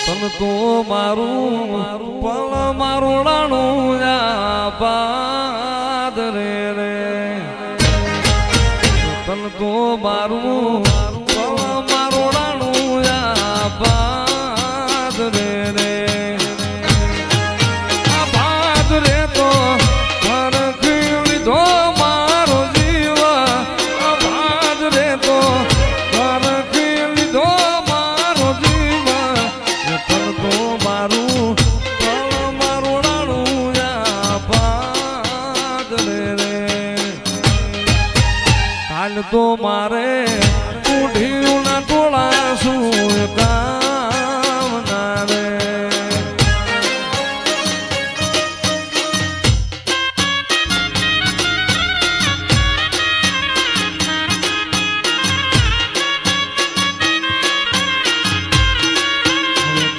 તન તો મારું પલ મારું રાણું પાદ રે રે તન તો મારું પલ મારું રાણું પાદ રે રે આ પાદ રે તો હરખી લીધો મારો જીવ આ પાદ રે તો હરખી લીધો મારો જીવ તન તો મારું પલ મારું રાણું પાદ રે રે કાલ તો મારે ઉઠ્યું ના ટોળા શું કામ ના રે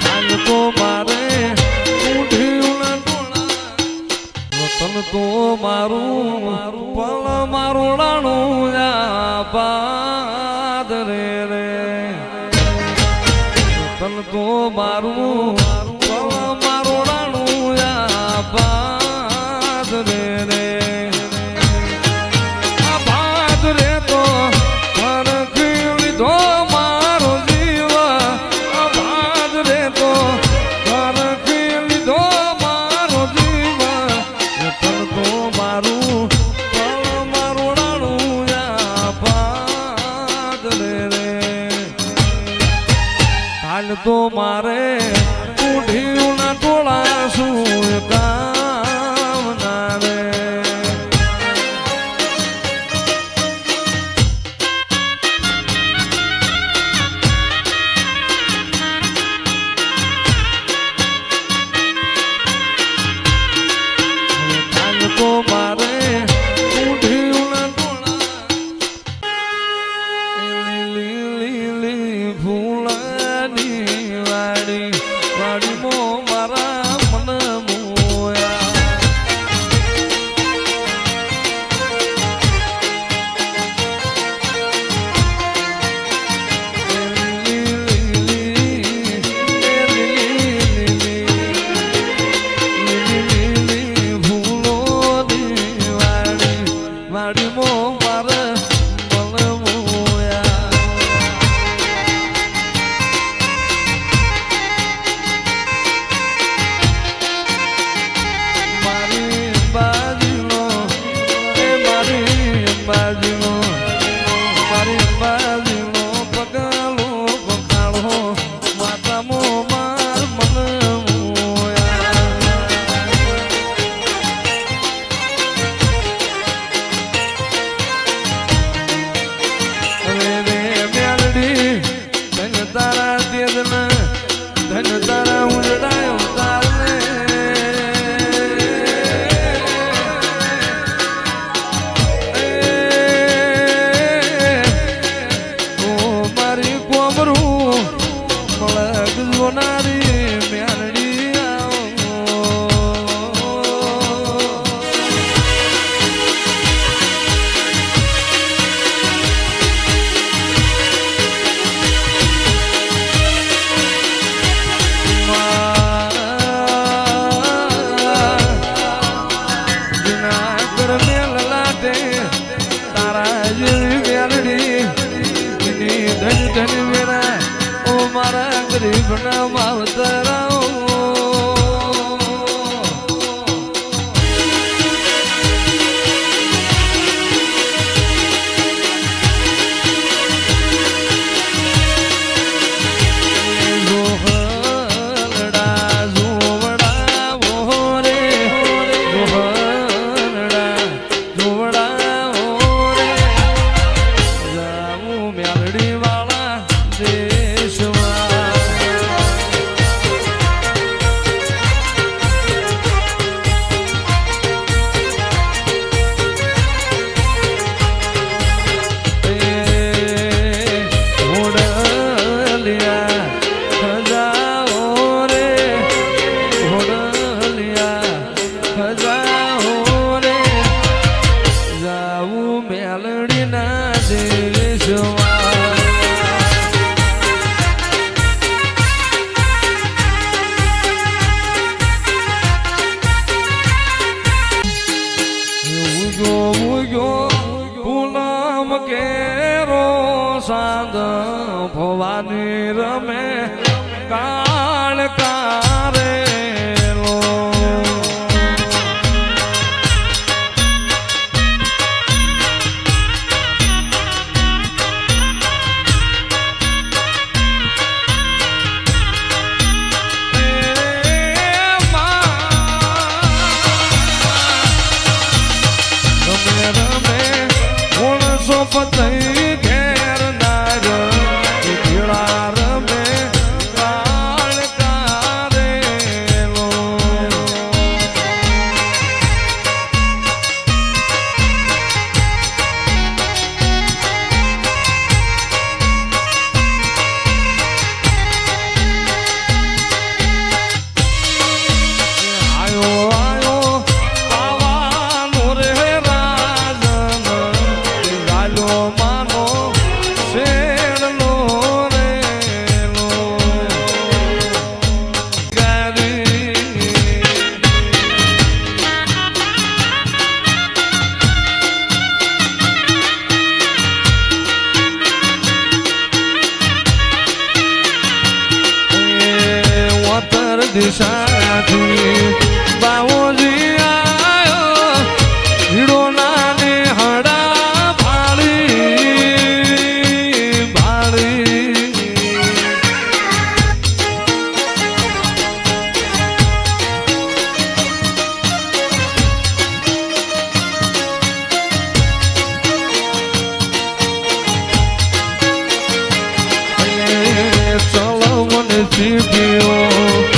કાલ તો મારે ઉઠ્યું ના ટોળા તન તો મારું પલ મારું રાણું પાદ રે રે તન તો મારું પલ મારું રાણું પાદ રે રે આ પાદ રે તો હરખી લીધો મારો જીવ આ પાદ રે તો હરખી લીધો મારો જીવ તન તો મારું પલ મારું રાણું પાદ રે રે કાલ તો મારે ઉઠ્યું ના ટોળા શું કામ ના રે કાલ તો મારે ઉઠ્યું ના ટોળા લીલી ફૂલાની વાડી વાડીમાં મારા મન મોયા ફૂલોની વાડીમાં મારા મન મોયા મારી બાજુનો પગલો પખાડો માતામો માર મન મોયા રે રે મેલડી ધન તારા દેદન ધન તારા ઉજડાયો તારને નારી મેલડી જુનાગર મેલ લાટે તારા જેવી મેલડી ધન ધન મેરા ઓ મારા ગરીબ ના માવતરાઓ મેલડી વાળા દેશમાં પતઈ ઘેર નાર ભીળા રમે કાળ કારેલો દિશાથી બાવોજી આયો હીડો નાને હડા ભાળી ભાળી ચલો મને સીધીઓ